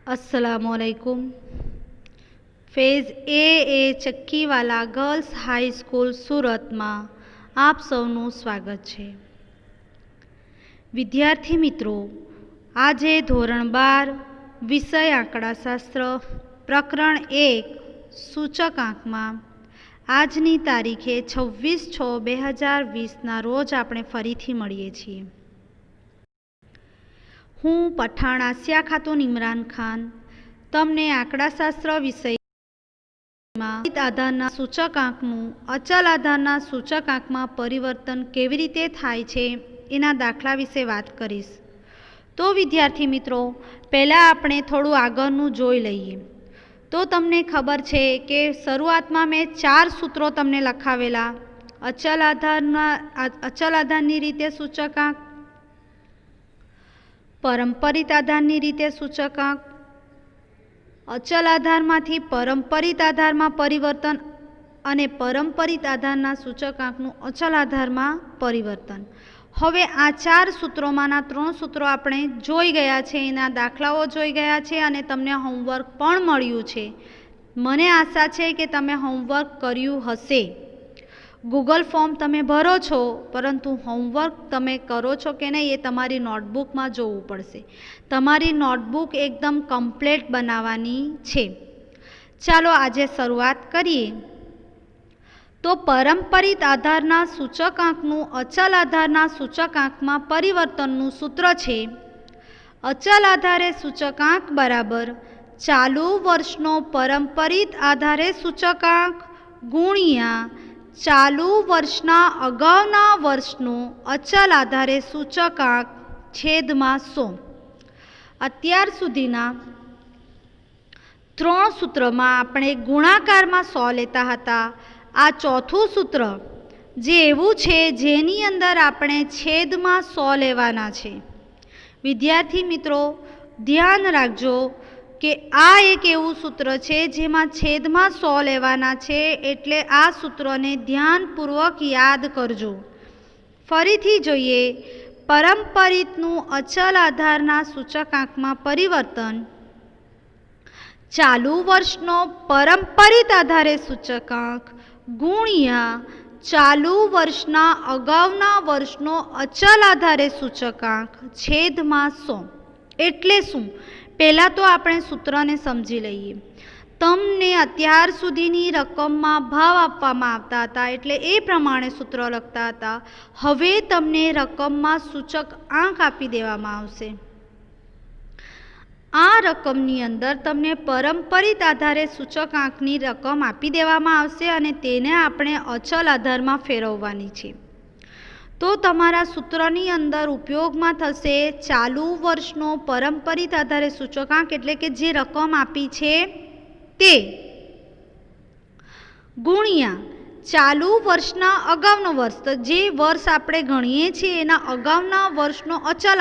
अस्सलामुअलैकुम। Faiz e Chakkiwala girls high school Surat में आप सौનું स्वागत है। विद्यार्थी मित्रों, आजे धोरण 12 विषय आंकड़ाशास्त्र प्रकरण 1 सूचकांक में आजनी तारीखे 26/6/2020 ना रोज आपणे फरीथी मळीए छीए। हूँ पठाण आसिया खातून इमरान खान तमने आंकड़ाशास्त्र विषय आधारना सूचकांकનું अचल आधारना सूचकांकમાં परिवर्तन केवी रीते थाय छे एना दाखला विषे वात करीश। तो विद्यार्थी मित्रों, पहला आपणे थोड़ुं आगळनुं जोई लईए। तो तमने खबर छे के शरूआत में मैं 4 सूत्रों तमने लखावेला। अचल आधारनी रीते सूचकांक, परंपरित आधारनी रीते सूचकांक, अचल आधारमांथी परंपरित आधार में परिवर्तन अने परंपरित आधारना सूचकांकनुं अचल आधार में परिवर्तन। हवे आ 4 सूत्रोमांना 3 सूत्रों आपणे जोई गया छे, एना दाखलाओ जोई गया छे अने तमने होमवर्क पण मळ्युं छे। मने आशा छे के तमे होमवर्क कर्युं हशे। गूगल फॉर्म तमे भरो छो, परंतु होमवर्क तमे करो छो के नहीं ए तमारी नोटबुक में जोवुं पड़शे। तमारी नोटबुक एकदम कम्प्लीट बनावानी छे। चालो आजे शुरुआत करीए। तो परंपरित आधारना सूचकांकनुं अचल आधारना सूचकांक में परिवर्तननुं सूत्र छे अचल आधारे सूचकांक बराबर चालू वर्षनो परंपरित आधारे सूचकांक गुणिया चालू वर्षना अगाउना वर्षनो अचल आधारे सूचकांक छेदमां 100। अत्यार सुधीना 3 सूत्र में आपणे गुणाकार में 100 लेता हता। आ चौथुं सूत्र जे एवुं छे जेनी अंदर आपणे छेदमां 100 लेवाना छे। विद्यार्थी मित्रों, ध्यान राखजो के आ एक एवुं सूत्र छे जेमां छेदमां 100 लेवाना छे, एटले आ सूत्रने ध्यानपूर्वक याद करजो। फरीथी जोईए। परंपरितनुं अचल आधारना सूचकांकमां परिवर्तन चालू वर्षनो परंपरित आधारे सूचकांक गुणिया चालू वर्षना अगाउना वर्षनो अचल आधारे सूचकांक छेदमां 100 एटले शुं? पहला तो आपणे सूत्रने समजी लईए। तमने अत्यार सुधीनी रकममां भाव आपवामां आवता हता एटले ए प्रमाणे सूत्र लखता हता। हवे तमने रकममां सूचकांक आपी देवामां आवशे। आ रकमनी अंदर तमने परंपरित आधारे सूचकांकनी रकम आपी देवामां आवशे अने तेने आपणे अचल आधारमां फेरववानी छे। तो तमारा सूत्रनी अंदर उपयोग में थशे चालू वर्षनो परंपरित आधारे सूचकांक एटले के जे रकम आपी छे ते गुणिया चालू वर्षना अगाउनो वर्ष, तो जे वर्ष आपणे गणीए छीए एना अगाउना वर्षनो अचल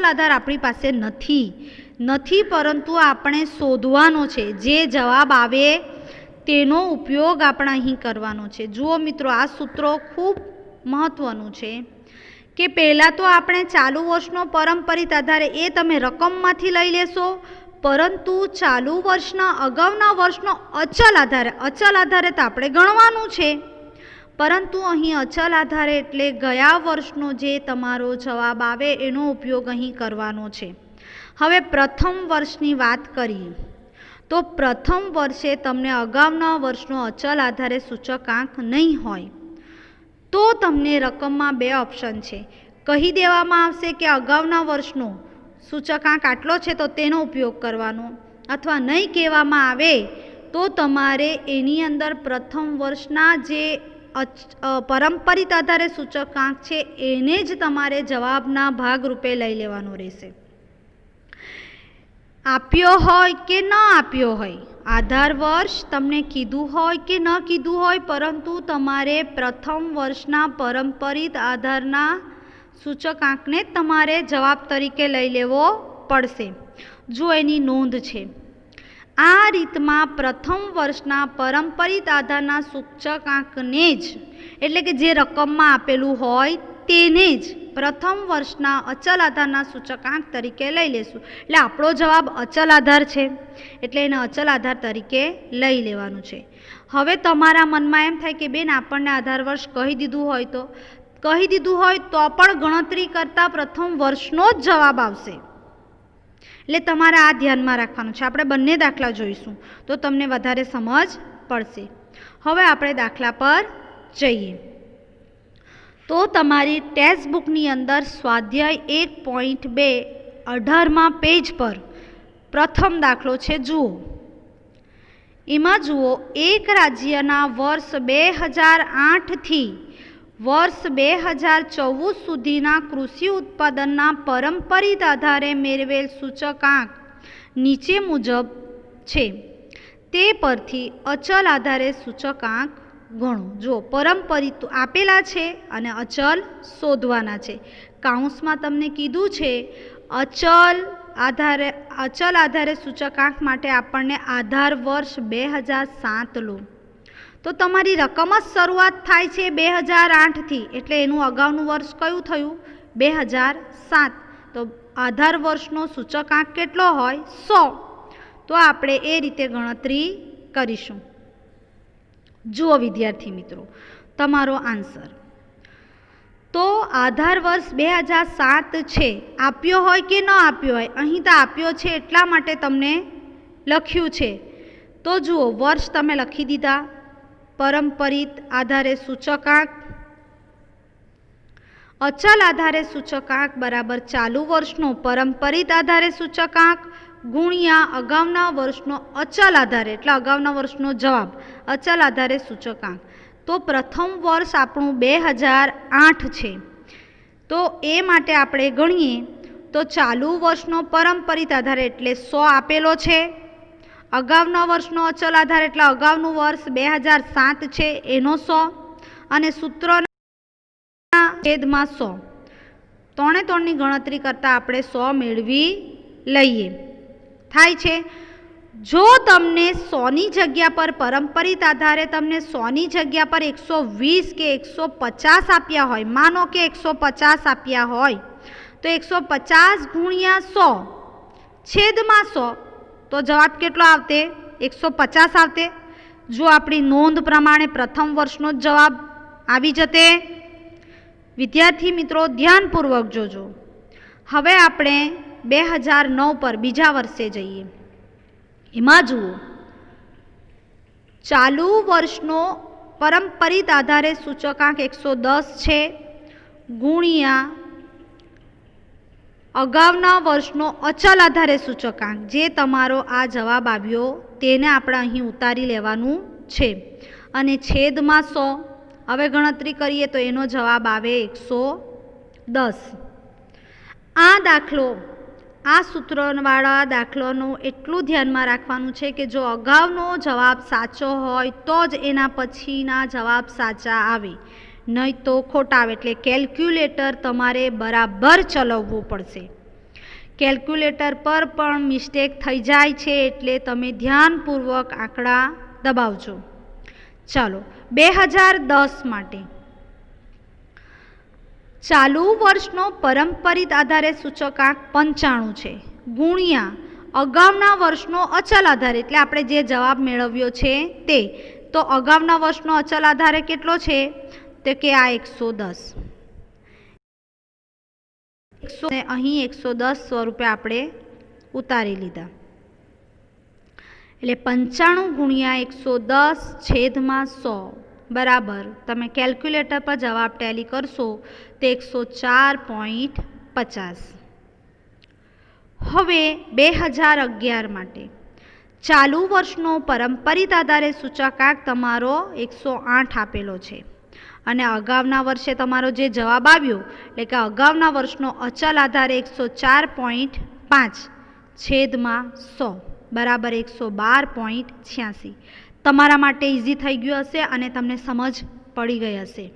आधार आपणी पासे નથી, परंतु आपणे शोधवानो छे। जे जवाब आवे तेनो उपयोग आपणे અહીં करवानो छे। जुओ मित्रों, आ सूत्रो खूब महत्वनुं छे के पहला तो आपणे चालू वर्षनो परंपरित आधार ए तमे रकममांथी लई लेशो, परंतु चालू वर्षना अगाउना वर्षनो अचल आधारे तो आपणे गणवानुं छे, परंतु अहीं अचल आधारे एटले गया वर्षनो जे तमारो जवाब आवे एनो उपयोग अहीं करवानो छे। हवे प्रथम वर्षनी वात करीए तो प्रथम वर्षे तमने अगाउना वर्षनो अचल आधारे सूचकांक नहीं होय तो तमने रकम में 2 ऑप्शन छे। कही देवामां आवशे के अगाउना वर्षनो सूचकांक आटलो छे तो तेनो उपयोग करवानो, अथवा नहीं कहेवामां आवे तो तमारे एनी अंदर प्रथम वर्षना जे परंपरित आधारे सूचकांक छे एने ज तमारे जवाबना भागरूपे लई लेवानो रहेशे। आप्यो होय के न आप्यो होय, आधार वर्ष तमने कीधुं होय के न कीधुं होय, परंतु तमारे प्रथम वर्षना परंपरित आधारना सूचकांकने तमारे जवाब तरीके लई लेवो पड़शे। जो एनी नोंध छे, आ रीतमां प्रथम वर्षना परंपरित आधारना सूचकांकने ज एटले के जे रकममां आपेलुं होय तेने ज પ્રથમ વર્ષના અચલ આધારના સૂચકાંક તરીકે લઈ લેશું. એટલે આપણો જવાબ અચલ આધાર છે, એટલે એને અચલ આધાર તરીકે લઈ લેવાનું છે. હવે તમારા મનમાં એમ થાય કે બેન આપણને આધાર વર્ષ કહી દીધું હોય તો પણ ગણતરી કરતાં પ્રથમ વર્ષનો જ જવાબ આવશે. એટલે તમારે આ ધ્યાનમાં રાખવાનું છે. આપણે બંને દાખલા જોઈશું તો તમને વધારે સમજ પડશે. હવે આપણે દાખલા પર જઈએ. તો તમારી ટેક્સ્ટ બુકની અંદર સ્વાધ્યાય 1.2 18મા પેજ પર પ્રથમ દાખલો છે. જુઓ, એમાં જુઓ, એક રાજ્યના વર્ષ 2008થી વર્ષ 2014 સુધીના કૃષિ ઉત્પાદનના પરંપરિત આધારે મેળવેલ સૂચકાંક નીચે મુજબ છે. તે પરથી અચલ આધારે સૂચકાંક ગણો. જો પરંપરિત આપેલા છે અને અચલ શોધવાના છે. કાઉન્સમાં તમને કીધું છે અચલ આધારે સૂચકાંક માટે આપણને આધાર વર્ષ 2007 લો. તો તમારી રકમ જ શરૂઆત થાય છે 2008થી, એટલે એનું અગાઉનું વર્ષ કયું થયું? 2007. તો આધાર વર્ષનો સૂચકાંક કેટલો હોય? 100. તો આપણે એ રીતે ગણતરી કરીશું. જુઓ વિદ્યાર્થી મિત્રો, તમારો આન્સર. તો આધાર વર્ષ 2007 છે. આપ્યો હોય કે ન આપ્યો હોય? અહીં તો આપ્યો છે એટલા માટે તમને લખ્યું છે. તો જુઓ, વર્ષ તમે લખી દીધા. પરંપરિત આધારે સૂચકાંક, અચલ આધારે સૂચકાંક બરાબર ચાલુ વર્ષનો પરંપરિત આધારે સૂચકાંક ગુણ્યા અગાઉના વર્ષનો અચલ આધારે, એટલે અગાઉના વર્ષનો જવાબ અચલ આધારે સૂચકાંક. તો પ્રથમ વર્ષ આપણું 2008 છે. તો એ માટે આપણે ગણીએ તો ચાલુ વર્ષનો પરંપરિત આધાર એટલે 100 આપેલો છે. અગાઉના વર્ષનો અચલ આધાર એટલે અગાઉનું વર્ષ 2007 છે એનો 100 અને સૂત્રના છેદમાં 100. 3 ની ગણતરી કરતાં આપણે 100 મેળવી લઈએ. થાય છે. જો તમને 100ની જગ્યા પર પરંપરિત આધારે તમને 100ની જગ્યા પર 120 કે 150 આપ્યા હોય, માનો કે 150 આપ્યા હોય, તો 150 ગુણ્યા 100 છેદમાં 100, તો જવાબ કેટલો આવતે? 150 આવતે. જો આપણી નોંધ પ્રમાણે પ્રથમ વર્ષનો જ જવાબ આવી જતે. વિદ્યાર્થી મિત્રો ધ્યાનપૂર્વક જોજો. હવે આપણે 2009 પર બીજા વર્ષે જઈએ. એમાં જુઓ, ચાલુ વર્ષનો પરંપરિત આધારે સૂચકાંક 110 છે ગુણ્યા અગાઉના વર્ષનો અચલ આધારે સૂચકાંક, જે તમારો આ જવાબ આવ્યો તેને આપણે અહીં ઉતારી લેવાનું છે, અને છેદમાં 100. હવે ગણતરી કરીએ તો એનો જવાબ આવે 110. આ દાખલો, આ સૂત્રવાળા દાખલાનું એટલું ધ્યાનમાં રાખવાનું છે કે જો અગાઉનો જવાબ સાચો હોય તો જ એના પછીના જવાબ સાચા આવે, નહીં તો ખોટા આવે. એટલે કેલ્ક્યુલેટર તમારે બરાબર ચલાવવું પડશે. કેલ્ક્યુલેટર પર પણ મિસ્ટેક થઈ જાય છે, એટલે તમે ધ્યાનપૂર્વક આંકડા દબાવજો. ચાલો, 2010 માટે ચાલુ વર્ષનો પરંપરિત આધારે સૂચકાંક 95 છે ગુણ્યા અગાઉના વર્ષનો અચલ આધાર, એટલે આપણે જે જવાબ મેળવ્યો છે તે. તો અગાઉના વર્ષનો અચલ આધારે કેટલો છે? તો કે આ 110. અહીં 110 સ્વરૂપે આપણે ઉતારી લીધા. એટલે 95 ગુણ્યા 110 છેદમાં 100 બરાબર, તમે કેલ્ક્યુલેટર પર જવાબ ટેલી કરશો તો 104.50. હવે 2011 માટે ચાલુ વર્ષનો પરંપરિત આધારે સૂચકાંક તમારો 108 આપેલો છે, અને અગાઉના વર્ષે તમારો જે જવાબ આવ્યો એટલે કે અગાઉના વર્ષનો અચલ આધારે 104.5 છેદમાં 100 બરાબર 112.86. તમારા માટે ઇઝી થઈ ગયું હશે અને તમને સમજ પડી ગઈ હશે.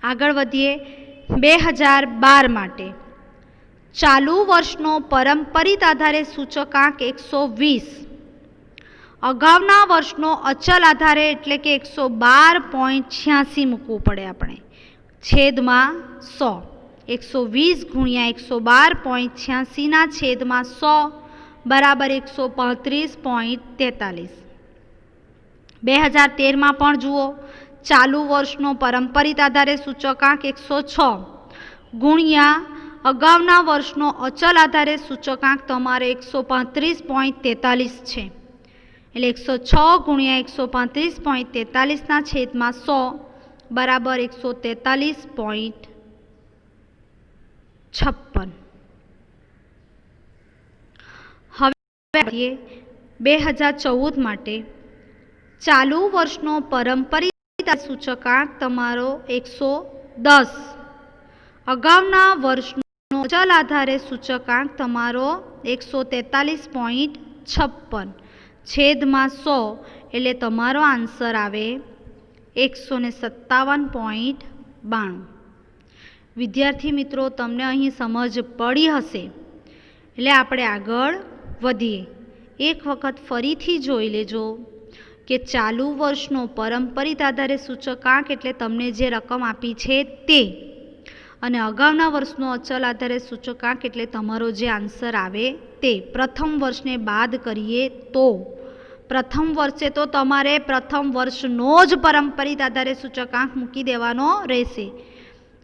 આગળ વધીએ. 2012 માટે ચાલુ વર્ષનો પરંપરિત આધારે સૂચકાંક 120, અગાઉના વર્ષનો અચલ આધારે એટલે કે 112.86 મૂકવું પડે આપણે, છેદમાં 100, 120 ગુણ્યા 112.86 છેદમાં 100 બરાબર 135.43. 2013માં પણ જુઓ, ચાલુ વર્ષનો પરંપરિત આધારે સૂચકાંક 106 ગુણ્યા અગાઉના વર્ષનો અચલ આધારે સૂચકાંક તમારે 135.43 છે. એટલે 106 ગુણ્યા 135.43 છેદમાં 100 બરાબર 143.56. હવે 2014 માટે ચાલુ વર્ષનો પરંપરિત સૂચકાંક તમારો 110, અગાઉના વર્ષનો અચલ આધારે સૂચકાંક તમારો 143.56 છેદમાં 100, એટલે તમારો આન્સર આવે 157.92. વિદ્યાર્થી મિત્રો, તમને અહીં સમજ પડી હશે. એટલે આપણે આગળ વધીએ. એક વખત ફરીથી જોઈ લેજો કે ચાલુ વર્ષનો પરંપરિત આધારે સૂચકાંક એટલે તમને જે રકમ આપી છે તે, અને અગાઉના વર્ષનો અચલ આધારે સૂચકાંક એટલે તમારો જે આન્સર આવે તે. પ્રથમ વર્ષને બાદ કરીએ તો પ્રથમ વર્ષે તો તમારે પ્રથમ વર્ષનો જ પરંપરિત આધારે સૂચકાંક મૂકી દેવાનો રહેશે.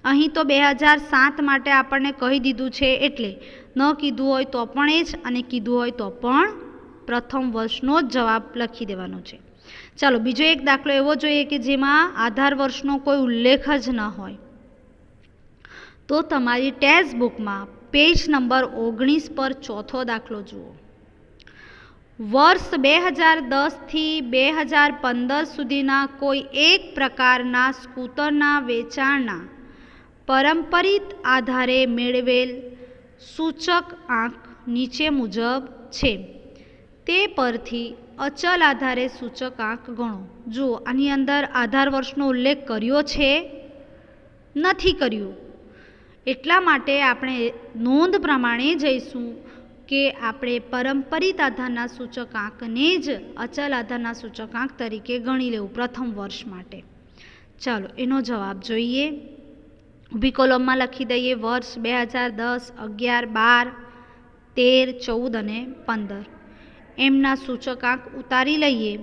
અહીં તો 2007 માટે આપણને કહી દીધું છે, એટલે ન કીધું હોય તો પણ એ જ, અને કીધું હોય તો પણ પ્રથમ વર્ષનો જ જવાબ લખી દેવાનો છે. ચાલો બીજો એક દાખલો એવો જોઈએ કે જેમાં આધાર વર્ષનો કોઈ ઉલ્લેખ જ ન હોય. તો તમારી ટેક્સ્ટ બુકમાં પેજ નંબર 19 પર ચોથો દાખલો જુઓ. વર્ષ 2010 થી 2015 સુધીના કોઈ એક પ્રકારના સ્કૂટરના વેચાણના પરંપરિત આધારે મેળવેલ સૂચક આંક નીચે મુજબ છે. તે પરથી અચલ આધારે સૂચકાંક ગણો. જુઓ, આની અંદર આધાર વર્ષનો ઉલ્લેખ કર્યો છે? નથી કર્યો. એટલા માટે આપણે નોંધ પ્રમાણે જઈશું કે આપણે પરંપરિત આધારના સૂચકાંકને જ અચલ આધારના સૂચકાંક તરીકે ગણી લેવું પ્રથમ વર્ષ માટે. ચાલો એનો જવાબ જોઈએ. ઊભી કોલમમાં લખી દઈએ વર્ષ 2010, 11, 12, 13, 14 અને 15. એમના સૂચકાંક ઉતારી લઈએ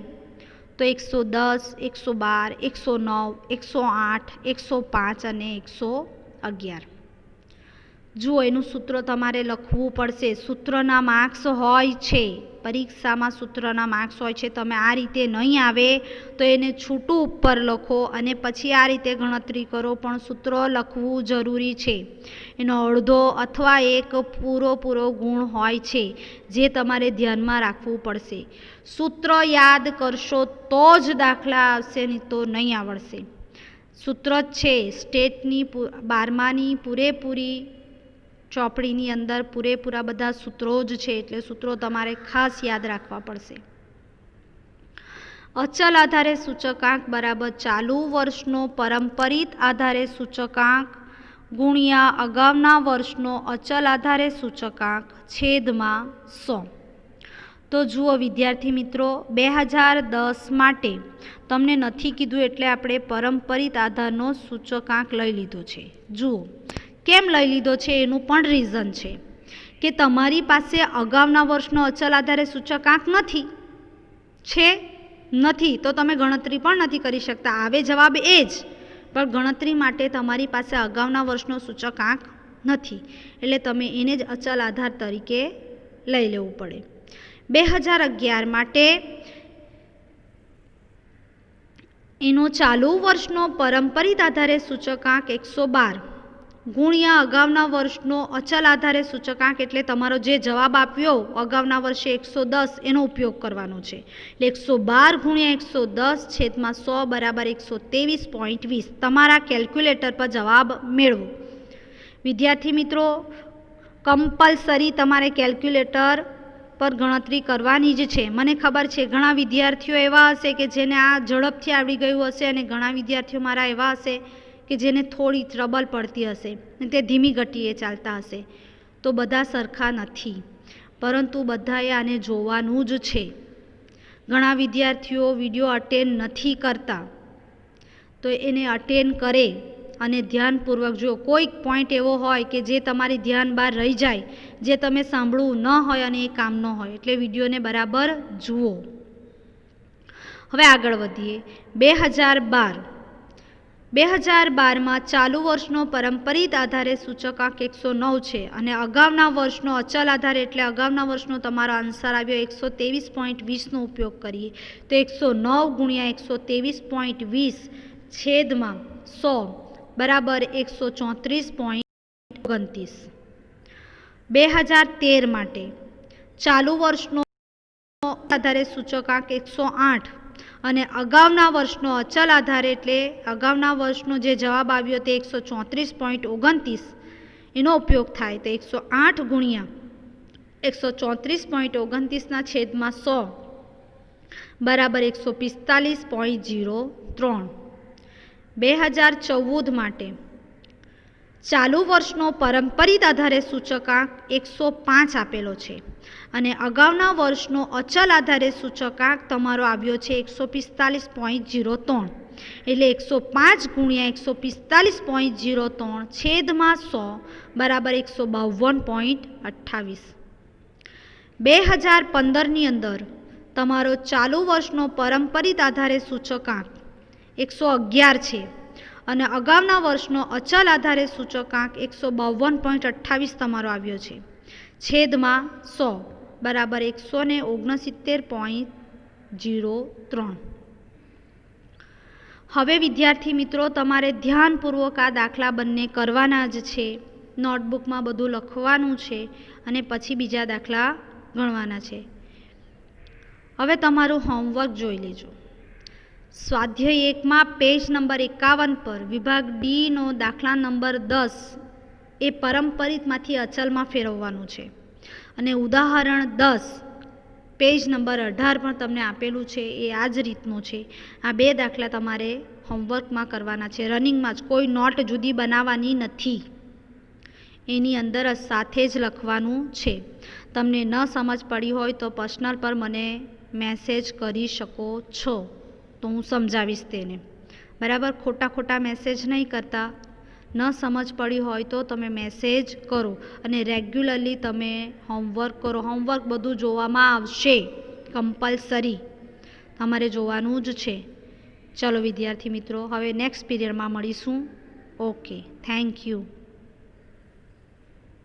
તો 110, 112, 109, 108, 105 અને 111. જુઓ, એનું સૂત્ર તમારે લખવું પડશે. સૂત્રના માર્ક્સ હોય છે, પરીક્ષામાં સૂત્રના માર્ક્સ હોય છે. તમે આ રીતે નહીં આવે તો એને છૂટું ઉપર લખો અને પછી આ રીતે ગણતરી કરો, પણ સૂત્ર લખવું જરૂરી છે. એનો અડધો અથવા એક પૂરો ગુણ હોય છે, જે તમારે ધ્યાનમાં રાખવું પડશે. સૂત્ર યાદ કરશો તો જ દાખલા આવશે, નહીં તો નહીં આવડશે. સૂત્ર જ છે સ્ટેટની 12માની પૂરેપૂરી ચોપડીની અંદર પૂરેપૂરા બધા સૂત્રો જ છે, એટલે સૂત્રો તમારે ખાસ યાદ રાખવા પડશે. અચલ આધારે સૂચકાંક બરાબર ચાલુ વર્ષનો પરંપરિત આધારે સૂચકાંક ગુણ્યા અગાઉના વર્ષનો અચલ આધારે સૂચકાંક છેદમાં 100. તો જુઓ વિદ્યાર્થી મિત્રો, 2010 માટે તમને નથી કીધું એટલે આપણે પરંપરિત આધારનો સૂચકાંક લઈ લીધો છે. જુઓ કેમ લઈ લીધો છે, એનું પણ રીઝન છે કે તમારી પાસે અગાઉના વર્ષનો અચલ આધારે સૂચકાંક નથી તો તમે ગણતરી પણ નથી કરી શકતા. આવે જવાબ એ જ, પણ ગણતરી માટે તમારી પાસે અગાઉના વર્ષનો સૂચકાંક નથી, એટલે તમે એને જ અચલ આધાર તરીકે લઈ લેવું પડે. 2011 માટે એનો ચાલુ વર્ષનો પરંપરિત આધારે સૂચકાંક 112 ગુણ્યા અગાઉના વર્ષનો અચલ આધારે સૂચકાંક એટલે તમારો જે જવાબ આપ્યો અગાઉના વર્ષે 110 એનો ઉપયોગ કરવાનો છે. એટલે 112 ગુણ્યા 110 છેદમાં 100 બરાબર 123.20. તમારા કેલ્ક્યુલેટર પર જવાબ મેળવો. વિદ્યાર્થી મિત્રો, કમ્પલસરી તમારે કેલ્ક્યુલેટર પર ગણતરી કરવાની જ છે. મને ખબર છે ઘણા વિદ્યાર્થીઓ એવા હશે કે જેને આ ઝડપથી આવડી ગયું હશે, અને ઘણા વિદ્યાર્થીઓ મારા એવા હશે કે જેને થોડી ટ્રબલ પડતી હશે, તે ધીમી ગતિએ ચાલતા હશે. તો બધા સરખા નથી, પરંતુ બધાએ આને જોવાનું જ છે. ઘણા વિદ્યાર્થીઓ વિડીયો અટેન્ડ નથી કરતા, તો એને અટેન્ડ કરે અને ધ્યાનપૂર્વક જુઓ. કોઈક પોઈન્ટ એવો હોય કે જે તમારી ધ્યાન બહાર રહી જાય, જે તમે સાંભળવું ન હોય અને એ કામ ન હોય, એટલે વિડીયોને બરાબર જુઓ. હવે આગળ વધીએ. 2012માં ચાલુ વર્ષનો પરંપરિત આધારે સૂચકાંક 109 છે અને અગાઉના વર્ષનો અચલ આધાર એટલે અગાઉના વર્ષનો તમારો આન્સર આવ્યો 123.20નો ઉપયોગ કરીએ તો 109 ગુણ્યા 123.20 છેદમાં 100 બરાબર 134.29. 2013 માટે ચાલુ વર્ષનો આધારે સૂચકાંક 108 અને અગાઉના વર્ષનો અચલ આધાર એટલે અગાઉના વર્ષનો જે જવાબ આવ્યો તે 134.29 એનો ઉપયોગ થાય તો 108 ગુણ્યા 134.29ના છેદમાં 100 બરાબર 145.03. 2014 માટે ચાલુ વર્ષનો પરંપરિત આધારે સૂચકાંક 105 આપેલો છે અને અગાઉના વર્ષનો અચલ આધારે સૂચકાંક તમારો આવ્યો છે 145.03 એટલે 105 ગુણ્યા 145.03 છેદમાં 100 બરાબર 152.28. 2015ની અંદર તમારો ચાલુ વર્ષનો પરંપરિત આધારે સૂચકાંક 111 છે અને અગાઉના વર્ષનો અચલ આધારે સૂચકાંક 152.28 તમારો આવ્યો છે છેદમાં 100 બરાબર 169.03. હવે વિદ્યાર્થી મિત્રો તમારે ધ્યાનપૂર્વક આ દાખલા બંને કરવાના જ છે. નોટબુકમાં બધું લખવાનું છે અને પછી બીજા દાખલા ગણવાના છે. હવે તમારું હોમવર્ક જોઈ લેજો. સ્વાધ્યાય 1માં પેજ નંબર 51 પર વિભાગ ડીનો દાખલા નંબર 10 એ પરંપરિતમાંથી અચલમાં ફેરવવાનું છે અને ઉદાહરણ 10 પેજ નંબર 18 પણ તમને આપેલું છે એ આ જ રીતનું છે. આ બે દાખલા તમારે હોમવર્કમાં કરવાના છે. રનિંગમાં જ કોઈ નોટ જુદી બનાવવાની નથી, એની અંદર જ સાથે જ લખવાનું છે. તમને ન સમજ પડી હોય તો પર્સનલ પર મને મેસેજ કરી શકો છો, તો હું સમજાવીશ તેને. બરાબર, ખોટા મેસેજ નહીં કરતા. ન સમજ પડી હોય તો તમે મેસેજ કરો અને રેગ્યુલરલી તમે હોમવર્ક કરો. હોમવર્ક બધું જોવામાં આવશે, કમ્પલસરી તમારે જોવાનું જ છે. ચલો વિદ્યાર્થી મિત્રો, હવે નેક્સ્ટ પીરિયડમાં મળીશું. Okay, thank you.